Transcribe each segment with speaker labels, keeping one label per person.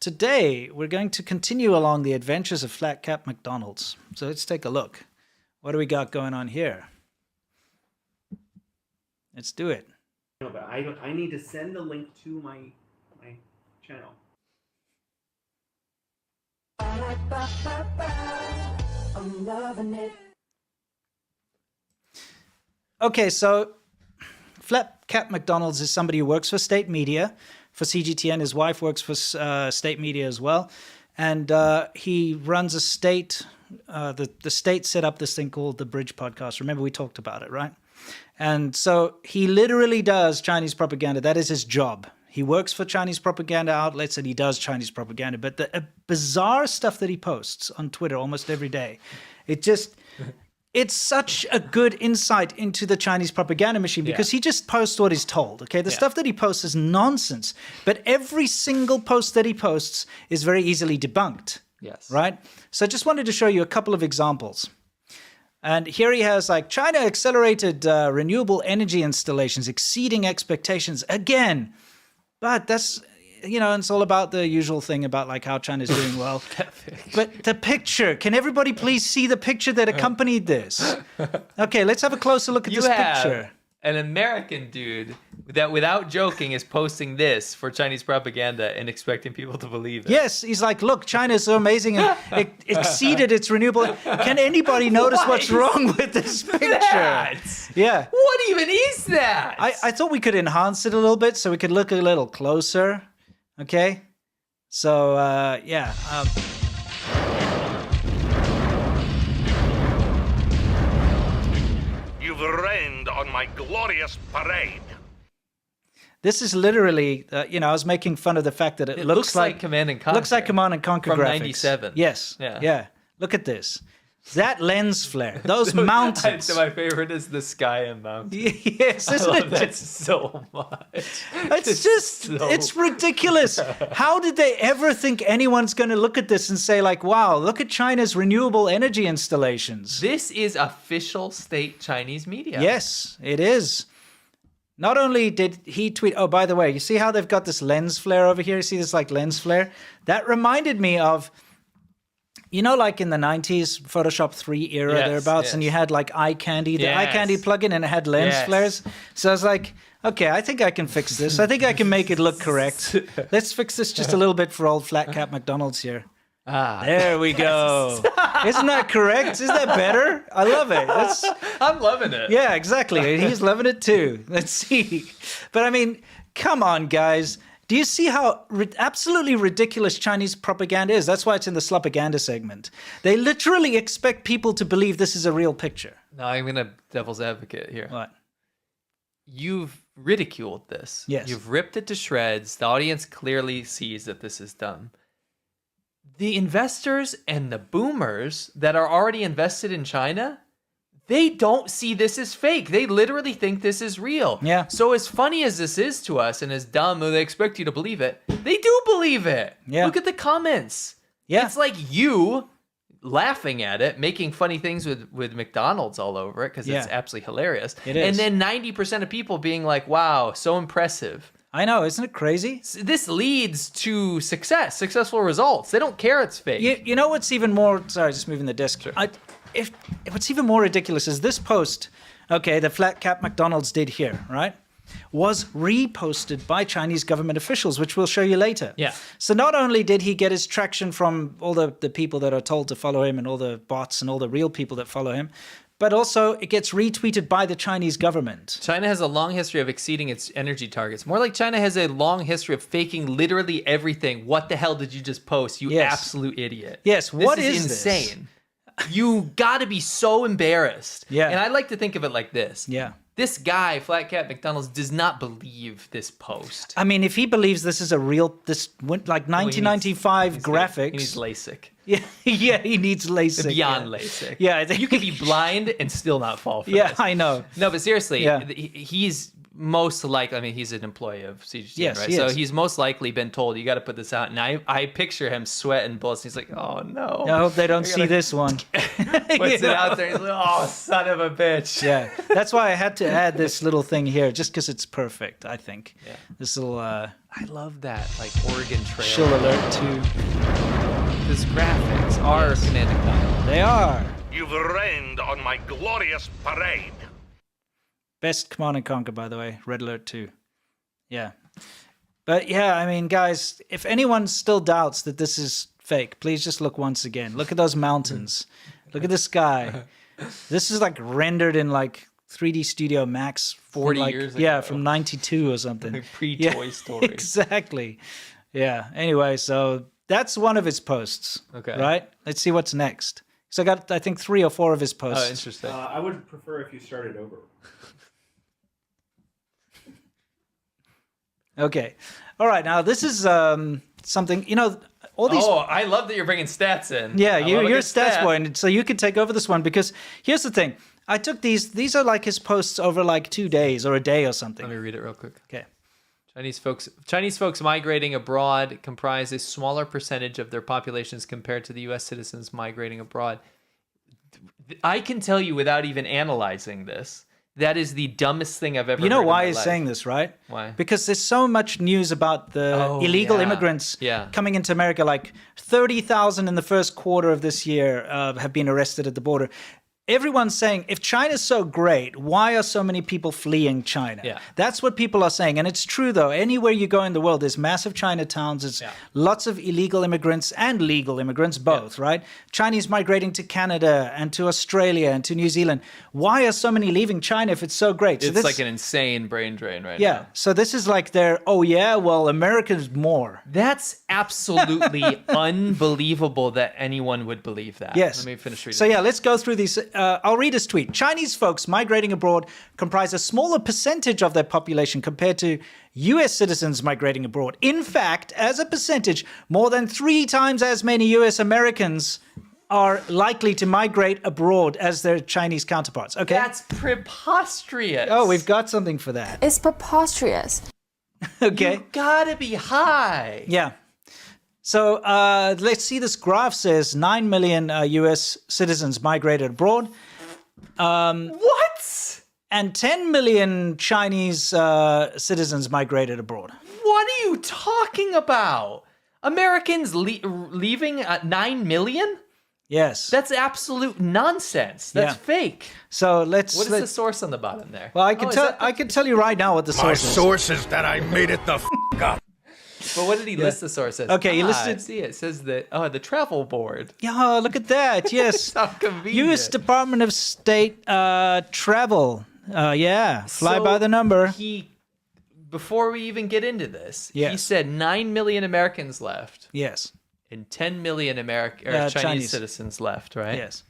Speaker 1: today we're going to continue along the adventures of Flat Cap McDonald's. So let's take a look. What do we got going on here? Let's do it.
Speaker 2: No, but I need to send the link to my channel.
Speaker 3: I'm loving it.
Speaker 1: Okay, so Flat Cap McDonald's is somebody who works for state media, for CGTN. His wife works for state media as well. And he runs a state, the state set up this thing called the Bridge Podcast. Remember, we talked about it, right? And so he literally does Chinese propaganda. That is his job. He works for Chinese propaganda outlets and he does Chinese propaganda. But the bizarre stuff that he posts on Twitter almost every day, it's such a good insight into the Chinese propaganda machine because he just posts what he's told. Okay, the stuff that he posts is nonsense, but every single post that he posts is very easily debunked.
Speaker 4: Yes.
Speaker 1: Right? So I just wanted to show you a couple of examples. And here he has like China accelerated renewable energy installations exceeding expectations again. But that's, it's all about the usual thing about like how China's doing well. But the picture, can everybody please see the picture that accompanied this? Okay, let's have a closer look at this picture.
Speaker 4: An American dude that, without joking, is posting this for Chinese propaganda and expecting people to believe it.
Speaker 1: Yes, he's like, look, China is so amazing and it exceeded its renewable. Can anybody notice what's wrong with this picture? Yeah.
Speaker 4: What even is that?
Speaker 1: I thought we could enhance it a little bit so we could look a little closer. Okay. So, yeah.
Speaker 5: You've rained on my glorious parade.
Speaker 1: This is literally, I was making fun of the fact that it looks like
Speaker 4: Command and Conquer.
Speaker 1: Looks like Command and Conquer
Speaker 4: from
Speaker 1: graphics.
Speaker 4: 97.
Speaker 1: Yes.
Speaker 4: Yeah.
Speaker 1: Look at this. That lens flare, those mountains.
Speaker 4: So my favorite is the sky and mountains.
Speaker 1: Yes, isn't it?
Speaker 4: That so much.
Speaker 1: It's ridiculous. How did they ever think anyone's going to look at this and say like, wow, look at China's renewable energy installations?
Speaker 4: This is official state Chinese media.
Speaker 1: Yes, it is. Not only did he tweet, oh, by the way, you see how they've got this lens flare over here? You see this like lens flare? That reminded me of, like in the 90s, Photoshop 3 era thereabouts, and you had like eye candy, the eye candy plugin, and it had lens flares. So I was like, okay, I think I can fix this. I think I can make it look correct. Let's fix this just a little bit for old Flat Cap McDonald's here. There we go. Isn't that correct? Is that better? I love it.
Speaker 4: I'm loving it.
Speaker 1: Yeah, exactly. He's loving it too. Let's see. But I mean, come on, guys. Do you see how absolutely ridiculous Chinese propaganda is? That's why it's in the slupaganda segment. They literally expect people to believe this is a real picture.
Speaker 4: No, I'm going to devil's advocate here.
Speaker 1: What?
Speaker 4: You've ridiculed this.
Speaker 1: Yes.
Speaker 4: You've ripped it to shreds. The audience clearly sees that this is dumb. The investors and the boomers that are already invested in China, they don't see this as fake. They literally think this is real.
Speaker 1: Yeah.
Speaker 4: So as funny as this is to us and as dumb, they expect you to believe it, they do believe it.
Speaker 1: Yeah.
Speaker 4: Look at the comments.
Speaker 1: Yeah.
Speaker 4: It's like you laughing at it, making funny things with McDonald's all over it because it's absolutely hilarious.
Speaker 1: It is.
Speaker 4: And then 90% of people being like, wow, so impressive.
Speaker 1: I know, isn't it crazy?
Speaker 4: This leads to successful results. They don't care it's fake.
Speaker 1: You know what's even more... Sorry, just moving the desk.
Speaker 4: Sure.
Speaker 1: What's even more ridiculous is this post, okay, the Flat Cap McDonald's did here, right, was reposted by Chinese government officials, which we'll show you later.
Speaker 4: Yeah.
Speaker 1: So not only did he get his traction from all the people that are told to follow him and all the bots and all the real people that follow him, but also it gets retweeted by the Chinese government.
Speaker 4: China has a long history of exceeding its energy targets. More like China has a long history of faking literally everything. What the hell did you just post, you absolute idiot?
Speaker 1: Yes, what is
Speaker 4: insane. You got to be so embarrassed.
Speaker 1: Yeah.
Speaker 4: And I like to think of it like this.
Speaker 1: Yeah.
Speaker 4: This guy, Flat Cat McDonald's, does not believe this post.
Speaker 1: I mean, if he believes this is a real, like 1995 graphics.
Speaker 4: He needs LASIK.
Speaker 1: Yeah, he needs LASIK.
Speaker 4: Beyond LASIK.
Speaker 1: Yeah.
Speaker 4: You could be blind and still not fall for this.
Speaker 1: Yeah, I know.
Speaker 4: No, but seriously, he's most likely, I mean, he's an employee of CGTN,
Speaker 1: Yes,
Speaker 4: right?
Speaker 1: he
Speaker 4: So
Speaker 1: is.
Speaker 4: he's most likely been told, you got to put this out. And I picture him sweating bullets. And he's like, oh, no.
Speaker 1: I hope they don't
Speaker 4: I
Speaker 1: see
Speaker 4: gotta-
Speaker 1: this one.
Speaker 4: Puts it out there. He's like, oh, son of a bitch.
Speaker 1: Yeah, that's why I had to add this little thing here, just because it's perfect, I think.
Speaker 4: Yeah.
Speaker 1: This little
Speaker 4: I love that, like, Oregon Trail.
Speaker 1: shill alert too.
Speaker 4: His graphics are Command & Conquer.
Speaker 1: They are.
Speaker 5: You've rained on my glorious parade.
Speaker 1: Best Command and Conquer, by the way. Red Alert 2. Yeah. But yeah, I mean, guys, if anyone still doubts that this is fake, please just look once again. Look at those mountains. Look at the sky. This is like rendered in like 3D Studio Max.
Speaker 4: 40
Speaker 1: like,
Speaker 4: years
Speaker 1: Yeah,
Speaker 4: ago.
Speaker 1: from 92 or something.
Speaker 4: Like pre-Toy Story.
Speaker 1: Exactly. Yeah. Anyway, so that's one of his posts.
Speaker 4: Okay.
Speaker 1: Right? Let's see what's next. So I got, I think, 3 or 4 of his posts.
Speaker 4: Oh, interesting.
Speaker 2: I would prefer if you started over.
Speaker 1: Okay. All right. Now, this is something, you know, all these.
Speaker 4: Oh, I love that you're bringing stats in.
Speaker 1: Yeah,
Speaker 4: I love a
Speaker 1: you're a
Speaker 4: good
Speaker 1: stats
Speaker 4: stat.
Speaker 1: boy, and so you can take over this one because here's the thing. I took these are like his posts over like 2 days or a day or
Speaker 4: Let
Speaker 1: something.
Speaker 4: me read it real quick.
Speaker 1: Okay.
Speaker 4: Chinese folks migrating abroad comprise a smaller percentage of their populations compared to the U.S. citizens migrating abroad. I can tell you without even analyzing this, that is the dumbest thing I've ever.
Speaker 1: You know
Speaker 4: heard in
Speaker 1: why
Speaker 4: my
Speaker 1: he's
Speaker 4: life.
Speaker 1: saying this, right?
Speaker 4: Why?
Speaker 1: Because there's so much news about the
Speaker 4: Oh,
Speaker 1: illegal
Speaker 4: yeah.
Speaker 1: immigrants
Speaker 4: Yeah.
Speaker 1: coming into America. Like 30,000 in the first quarter of this year have been arrested at the border. Everyone's saying, if China's so great, why are so many people fleeing China?
Speaker 4: Yeah.
Speaker 1: That's what people are saying. And it's true, though. Anywhere you go in the world, there's massive Chinatowns. There's lots of illegal immigrants and legal immigrants, both, right? Chinese migrating to Canada and to Australia and to New Zealand. Why are so many leaving China if it's so great? So
Speaker 4: It's like an insane brain drain right
Speaker 1: yeah.
Speaker 4: now.
Speaker 1: So this is like their, oh, yeah, well, America's more.
Speaker 4: That's absolutely unbelievable that anyone would believe that.
Speaker 1: Yes.
Speaker 4: Let me finish reading.
Speaker 1: So yeah, let's go through these. I'll read his tweet. Chinese folks migrating abroad comprise a smaller percentage of their population compared to U.S. citizens migrating abroad. In fact, as a percentage, more than 3 times as many U.S. Americans are likely to migrate abroad as their Chinese counterparts. Okay.
Speaker 4: That's preposterous.
Speaker 1: Oh, we've got something for that.
Speaker 6: It's preposterous.
Speaker 1: Okay.
Speaker 4: You gotta be high.
Speaker 1: Yeah. So let's see. This graph says 9 million U.S. citizens migrated abroad.
Speaker 4: What?
Speaker 1: And 10 million Chinese citizens migrated abroad.
Speaker 4: What are you talking about? Americans leaving at 9 million?
Speaker 1: Yes.
Speaker 4: That's absolute nonsense. That's
Speaker 1: Yeah.
Speaker 4: fake.
Speaker 1: So let's.
Speaker 4: What is the source on the bottom there?
Speaker 1: Well, I can
Speaker 4: Oh, is
Speaker 1: tell.
Speaker 4: that the-
Speaker 1: I can tell you right now what the
Speaker 5: My
Speaker 1: source is.
Speaker 5: source is that I made it the up.
Speaker 4: But what did he list the source as?
Speaker 1: Okay, he
Speaker 4: I
Speaker 1: listed-
Speaker 4: see it says that. Oh, the travel board.
Speaker 1: Yeah, look at that. Yes.
Speaker 4: How convenient.
Speaker 1: U.S. Department of State travel. Yeah, fly
Speaker 4: So
Speaker 1: by the number.
Speaker 4: Before we even get into this, he
Speaker 1: Yes.
Speaker 4: said 9 million Americans left
Speaker 1: Yes.
Speaker 4: and 10 million
Speaker 1: Chinese.
Speaker 4: Chinese citizens left, right?
Speaker 1: Yes.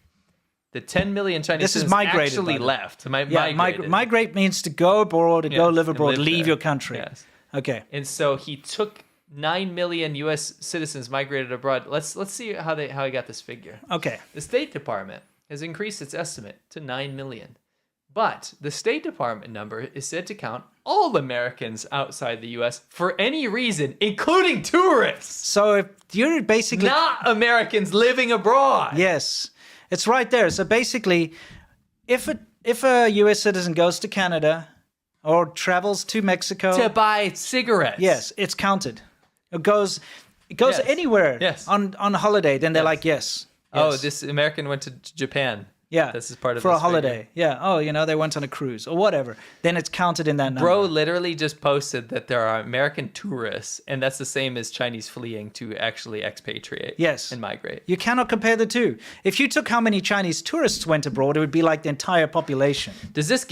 Speaker 4: The 10 million Chinese
Speaker 1: This is
Speaker 4: citizens
Speaker 1: migrated,
Speaker 4: actually
Speaker 1: by the way.
Speaker 4: left.
Speaker 1: Yeah,
Speaker 4: Migrated.
Speaker 1: migrate means to go abroad, to go
Speaker 4: Yes,
Speaker 1: live
Speaker 4: and
Speaker 1: abroad,
Speaker 4: live
Speaker 1: leave
Speaker 4: there.
Speaker 1: your country.
Speaker 4: Yes.
Speaker 1: Okay.
Speaker 4: And so he took 9 million U.S. citizens migrated abroad. Let's see how he got this figure.
Speaker 1: Okay.
Speaker 4: The State Department has increased its estimate to 9 million. But the State Department number is said to count all Americans outside the U.S. for any reason, including tourists,
Speaker 1: So if you're basically
Speaker 4: not Americans living abroad.
Speaker 1: yes, it's right there. So basically, if a U.S. citizen goes to Canada or travels to Mexico,
Speaker 4: To buy cigarettes.
Speaker 1: yes, it's counted. It goes
Speaker 4: Yes.
Speaker 1: anywhere
Speaker 4: Yes.
Speaker 1: on holiday. Then they're
Speaker 4: Yes.
Speaker 1: like, yes.
Speaker 4: Oh,
Speaker 1: yes.
Speaker 4: this American went to Japan.
Speaker 1: Yeah,
Speaker 4: This is part of
Speaker 1: for a
Speaker 4: this figure.
Speaker 1: holiday. Yeah. Oh, they went on a cruise or whatever. Then it's counted in that number.
Speaker 4: Bro literally just posted that there are American tourists, and that's the same as Chinese fleeing to actually expatriate.
Speaker 1: Yes.
Speaker 4: And migrate.
Speaker 1: You cannot compare the two. If you took how many Chinese tourists went abroad, it would be like the entire population.
Speaker 4: Does this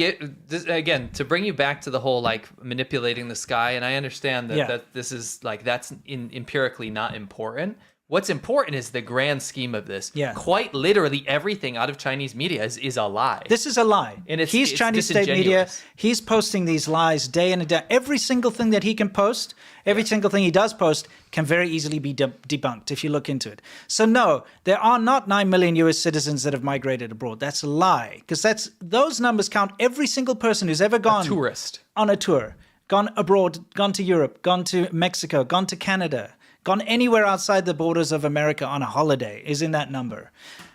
Speaker 4: again, to bring you back to the whole like manipulating the sky, and I understand that,
Speaker 1: Yeah.
Speaker 4: that this is like that's empirically not important, What's important is the grand scheme of this.
Speaker 1: Yeah.
Speaker 4: Quite literally everything out of Chinese media is a lie.
Speaker 1: This is a lie.
Speaker 4: And
Speaker 1: He's
Speaker 4: it's
Speaker 1: Chinese state media.
Speaker 4: disingenuous.
Speaker 1: He's posting these lies day in and day out. Every single thing that he can post, every single thing he does post can very easily be debunked if you look into it. So no, there are not 9 million US citizens that have migrated abroad. That's a lie. Because those numbers count every single person who's ever gone
Speaker 4: Tourist.
Speaker 1: on a tour, gone abroad, gone to Europe, gone to Mexico, gone to Canada, gone anywhere outside the borders of America on a holiday is in that number.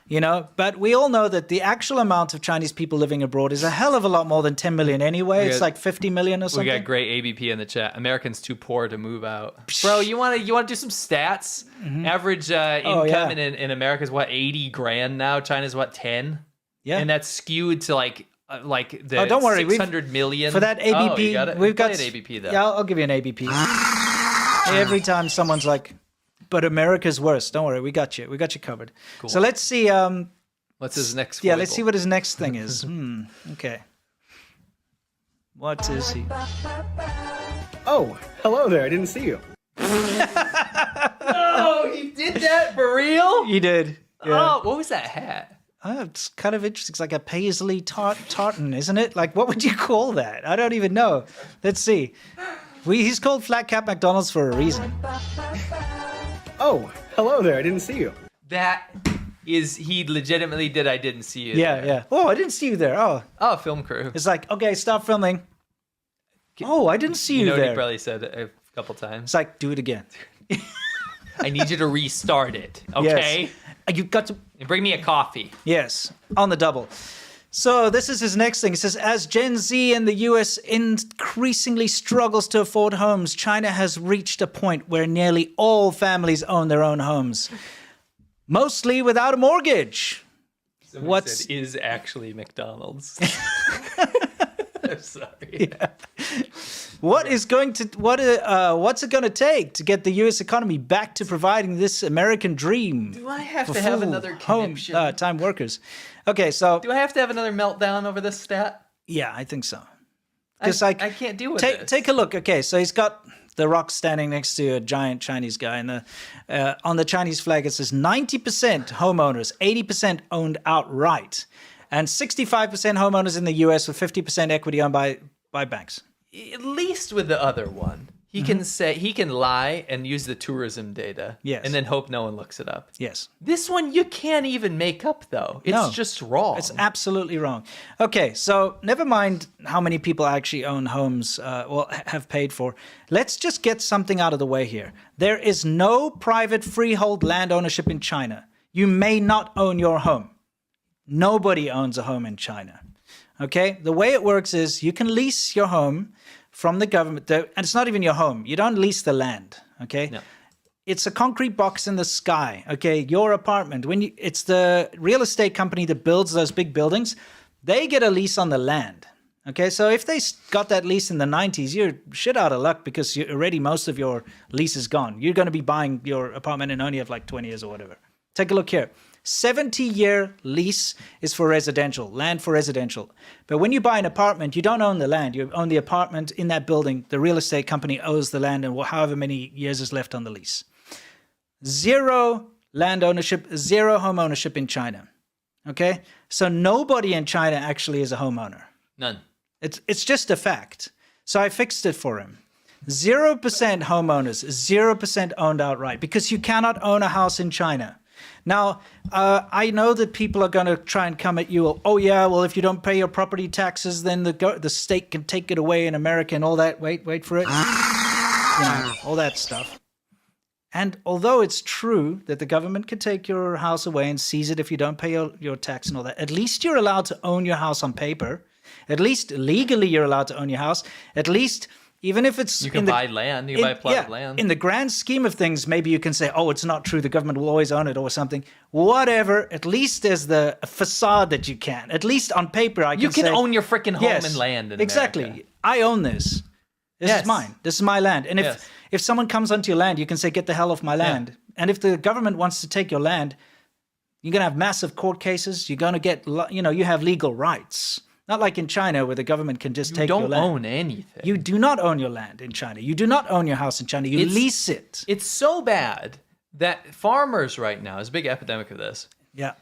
Speaker 1: You know, but we all know that the actual amount of Chinese people living abroad is a hell of a lot more than 10 million anyway. It's like 50 million or something.
Speaker 4: We got great ABP in the chat. Americans too poor to move out. Bro, you want to do some stats? Average income in America is what, 80 grand now? China's what, 10?
Speaker 1: Yeah.
Speaker 4: And that's skewed to like the
Speaker 1: Oh, don't worry.
Speaker 4: 600 million.
Speaker 1: For that ABP,
Speaker 4: Oh, you got it?
Speaker 1: we've got
Speaker 4: Play an ABP though.
Speaker 1: Yeah, I'll give you an ABP. Every time someone's like, but America's worse. Don't worry, we got you. We got you covered.
Speaker 4: Cool.
Speaker 1: So let's see.
Speaker 4: What's his next?
Speaker 1: Yeah, let's
Speaker 4: foible?
Speaker 1: see what his next thing is. Okay. What is he?
Speaker 2: Oh, hello there. I didn't see you.
Speaker 4: Oh, he did that for real?
Speaker 1: He did. Yeah.
Speaker 4: Oh, what was that hat?
Speaker 1: Oh, it's kind of interesting. It's like a paisley tartan, isn't it? Like, what would you call that? I don't even know. Let's see. He's called Flat Cap McDonald's for a reason.
Speaker 2: Oh, hello there. I didn't see you.
Speaker 4: That is, he legitimately did. I didn't see you.
Speaker 1: Yeah,
Speaker 4: there.
Speaker 1: yeah. Oh, I didn't see you there. Oh,
Speaker 4: Oh, film crew.
Speaker 1: it's like, okay, stop filming. Oh, I didn't see you,
Speaker 4: You know,
Speaker 1: there.
Speaker 4: he probably said it a couple times.
Speaker 1: It's like, do it again.
Speaker 4: I need you to restart it, okay?
Speaker 1: Yes. You got to.
Speaker 4: And bring me a coffee.
Speaker 1: Yes, on the double. So this is his next thing. It says, as Gen Z in the US increasingly struggles to afford homes, China has reached a point where nearly all families own their own homes, mostly without a mortgage.
Speaker 4: Somebody
Speaker 1: What's-
Speaker 4: said, is actually McDonald's. I'm sorry.
Speaker 1: Yeah. What's it going to take to get the US economy back to providing this American dream?
Speaker 4: Do I have
Speaker 1: for
Speaker 4: to have
Speaker 1: full
Speaker 4: another
Speaker 1: home
Speaker 4: conniption?
Speaker 1: time workers? Okay, so
Speaker 4: Do I have to have another meltdown over this stat?
Speaker 1: yeah, I think so.
Speaker 4: I,
Speaker 1: Because like
Speaker 4: I can't deal with this.
Speaker 1: take a look. Okay, so he's got the rock standing next to a giant Chinese guy, and on the Chinese flag it says 90% homeowners, 80% owned outright, and 65% homeowners in the US with 50% equity owned by banks.
Speaker 4: At least with the other one, he can say, he can lie and use the tourism data,
Speaker 1: Yes.
Speaker 4: and then hope no one looks it up.
Speaker 1: Yes.
Speaker 4: This one you can't even make up though. It's
Speaker 1: No.
Speaker 4: just wrong.
Speaker 1: It's absolutely wrong. Okay, so never mind how many people actually own homes, have paid for. Let's just get something out of the way here. There is no private freehold land ownership in China. You may not own your home. Nobody owns a home in China. Okay, the way it works is you can lease your home from the government, and it's not even your home. You don't lease the land. Okay.
Speaker 4: No.
Speaker 1: It's a concrete box in the sky, okay? Your apartment. It's the real estate company that builds those big buildings. They get a lease on the land, okay? So if they got that lease in the 90s, you're shit out of luck because most of your lease is gone. You're going to be buying your apartment and only have like 20 years or whatever. Take a look here. 70-year lease is for residential, land for residential. But when you buy an apartment, you don't own the land. You own the apartment in that building. The real estate company owns the land and however many years is left on the lease. Zero land ownership, zero home ownership in China. Okay? So nobody in China actually is a homeowner.
Speaker 4: None.
Speaker 1: It's just a fact. So I fixed it for him. 0% homeowners, 0% owned outright because you cannot own a house in China. Now, I know that people are going to try and come at you. Oh, yeah, well, if you don't pay your property taxes, then the state can take it away in America and all that. Wait for it. All that stuff. And although it's true that the government can take your house away and seize it if you don't pay your tax and all that, at least you're allowed to own your house on paper. At least legally you're allowed to own your house. At least even if it's...
Speaker 4: You can buy land. You can buy a plot of land.
Speaker 1: In the grand scheme of things, maybe you can say, oh, it's not true. The government will always own it or something. Whatever. At least there's the facade that you can. At least on paper, I can say...
Speaker 4: You can own your freaking home
Speaker 1: yes,
Speaker 4: and land in
Speaker 1: exactly.
Speaker 4: America.
Speaker 1: I own this. This
Speaker 4: Yes.
Speaker 1: is mine. This is my land. And if someone comes onto your land, you can say, get the hell off my land. And if the government wants to take your land, you're going to have massive court cases. You're going to get, you have legal rights. Not like in China where the government can just take your
Speaker 4: You
Speaker 1: land.
Speaker 4: don't own anything.
Speaker 1: You do not own your land in China. You do not own your house in China. You lease it.
Speaker 4: It's so bad that farmers right now, there's a big epidemic of this.
Speaker 1: Yeah.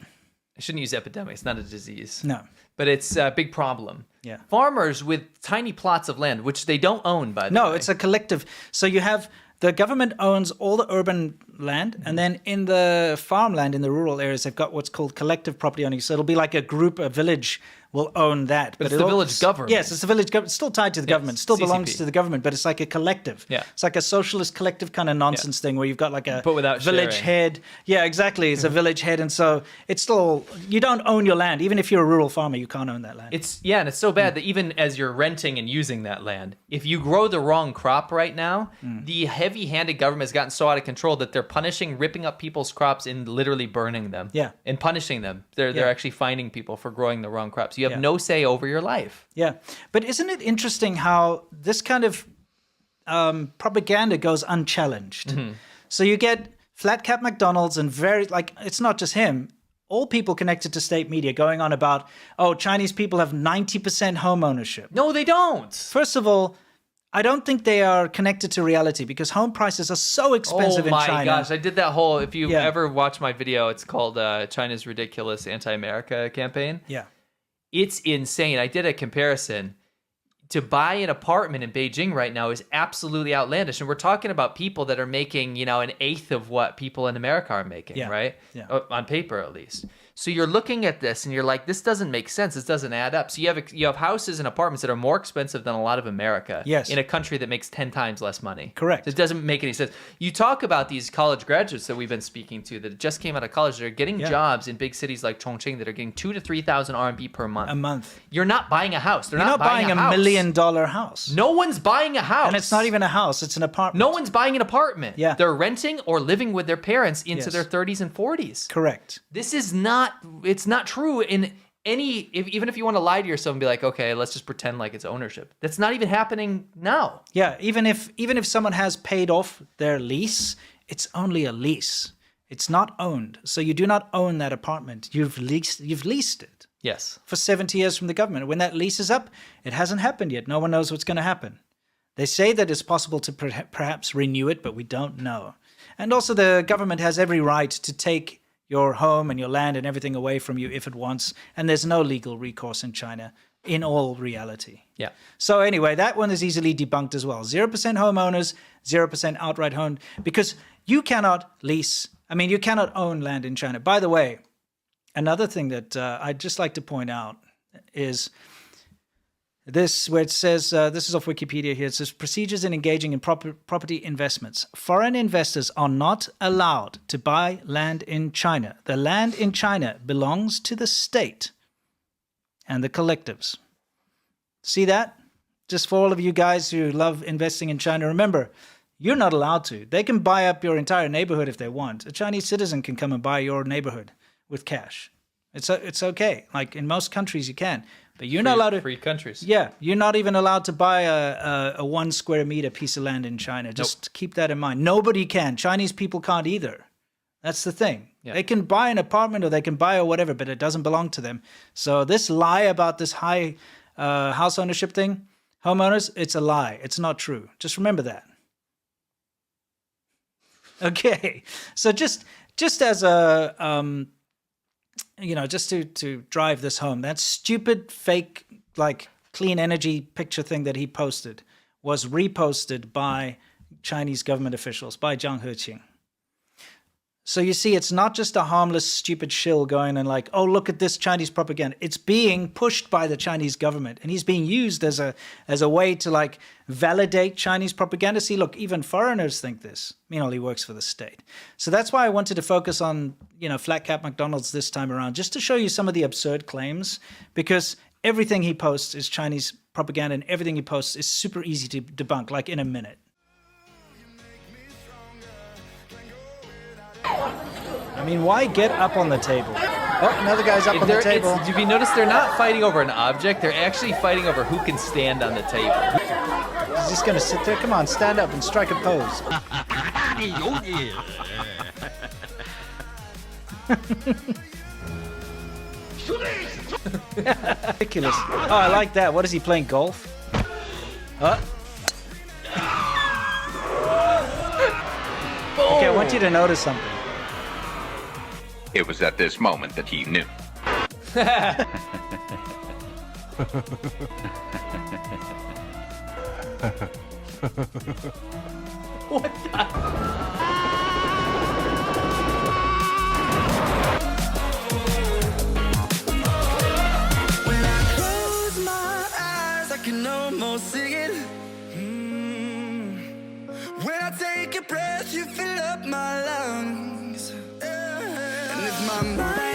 Speaker 4: I shouldn't use epidemic. It's not a disease.
Speaker 1: No.
Speaker 4: But it's a big problem.
Speaker 1: Yeah.
Speaker 4: Farmers with tiny plots of land, which they don't own, by the way.
Speaker 1: No, it's a collective. So you have the government owns all the urban land, and then in the farmland, in the rural areas, they've got what's called collective property owning. So it'll be like a group, a village will own that.
Speaker 4: But it's the village government.
Speaker 1: Yes, it's the village government. It's still tied to the government. Still belongs
Speaker 4: CCP.
Speaker 1: to the government, but it's like a collective.
Speaker 4: Yeah.
Speaker 1: It's like a socialist collective kind of nonsense thing where you've got like a
Speaker 4: But without
Speaker 1: village
Speaker 4: sharing.
Speaker 1: head. Yeah, exactly. It's a village head, and so it's still, you don't own your land. Even if you're a rural farmer, you can't own that land.
Speaker 4: And it's so bad that even as you're renting and using that land, if you grow the wrong crop right now, the heavy-handed government has gotten so out of control that they're punishing, ripping up people's crops and literally burning them.
Speaker 1: Yeah.
Speaker 4: And punishing them. They're actually fining people for growing the wrong crops. You have
Speaker 1: Yeah.
Speaker 4: no say over your life.
Speaker 1: Yeah, but isn't it interesting how this kind of propaganda goes unchallenged? So you get flat cap McDonald's and it's not just him. All people connected to state media going on about, oh, Chinese people have 90% home ownership.
Speaker 4: No, they don't.
Speaker 1: First of all, I don't think they are connected to reality because home prices are so expensive in China.
Speaker 4: Oh my gosh, I did that whole, if you
Speaker 1: Yeah.
Speaker 4: ever watch my video, it's called China's Ridiculous Anti-America Campaign.
Speaker 1: Yeah.
Speaker 4: It's insane. I did a comparison. To buy an apartment in Beijing right now is absolutely outlandish. And we're talking about people that are making, an eighth of what people in America are making,
Speaker 1: Yeah.
Speaker 4: right?
Speaker 1: Yeah.
Speaker 4: On paper, at least. So you're looking at this and you're like, this doesn't make sense. This doesn't add up. So you have houses and apartments that are more expensive than a lot of America.
Speaker 1: Yes.
Speaker 4: In a country that makes 10 times less money.
Speaker 1: Correct.
Speaker 4: It doesn't make any sense. You talk about these college graduates that we've been speaking to that just came out of college that are getting jobs in big cities like Chongqing that are getting 2,000 to 3,000 RMB per month.
Speaker 1: A month.
Speaker 4: You're not buying a house. They're
Speaker 1: You're not buying
Speaker 4: a
Speaker 1: $1
Speaker 4: house.
Speaker 1: million house.
Speaker 4: No one's buying a house.
Speaker 1: And it's not even a house, it's an apartment.
Speaker 4: No one's buying an apartment.
Speaker 1: Yeah.
Speaker 4: They're renting or living with their parents into
Speaker 1: Yes.
Speaker 4: their 30s and 40s.
Speaker 1: Correct.
Speaker 4: This is not, it's not true in even if you want to lie to yourself and be like, okay, let's just pretend like it's ownership. That's not even happening now.
Speaker 1: Yeah, even if someone has paid off their lease, it's only a lease. It's not owned. So you do not own that apartment. You've leased it
Speaker 4: Yes.
Speaker 1: for 70 years from the government. When that lease is up, it hasn't happened yet. No one knows what's going to happen. They say that it's possible to perhaps renew it, but we don't know. And also the government has every right to take your home and your land and everything away from you if it wants. And there's no legal recourse in China in all reality.
Speaker 4: Yeah.
Speaker 1: So anyway, that one is easily debunked as well. 0% homeowners, 0% outright owned, because you cannot lease. I mean, you cannot own land in China. By the way, another thing that I'd just like to point out is this, where it says, this is off Wikipedia here, it says, procedures in engaging in property investments. Foreign investors are not allowed to buy land in China. The land in China belongs to the state and the collectives. See that? Just for all of you guys who love investing in China, remember, you're not allowed to. They can buy up your entire neighborhood if they want. A Chinese citizen can come and buy your neighborhood with cash. It's okay. Like in most countries you can. But you're not allowed to.
Speaker 4: Free countries.
Speaker 1: Yeah, you're not even allowed to buy a 1 square meter piece of land in China. Just keep that in mind. Nobody can. Chinese people can't either. That's the thing.
Speaker 4: Yeah.
Speaker 1: They can buy an apartment or they can buy or whatever, but it doesn't belong to them. So this lie about this high house ownership thing, homeowners, it's a lie. It's not true. Just remember that. Okay. So just as a just to drive this home, that stupid fake like clean energy picture thing that he posted was reposted by Chinese government officials, by Zhang Heqing. So you see, it's not just a harmless, stupid shill going and like, oh, look at this Chinese propaganda. It's being pushed by the Chinese government, and he's being used as a way to like validate Chinese propaganda. See, look, even foreigners think this. Meanwhile, he works for the state. So that's why I wanted to focus on, flat cap McDonald's this time around, just to show you some of the absurd claims, because everything he posts is Chinese propaganda, and everything he posts is super easy to debunk, like in a minute. I mean, why get up on the table? Oh, another guy's up on the table.
Speaker 4: If you notice, they're not fighting over an object. They're actually fighting over who can stand on the table.
Speaker 1: He's just going to sit there. Come on, stand up and strike a pose. Ridiculous. Oh, I like that. What is he playing, golf? Okay, want you to notice something.
Speaker 6: It was at this moment that he knew.
Speaker 4: What the?
Speaker 7: When I close my eyes, I can almost see it. When I take a breath, you fill up my lungs. And if my mind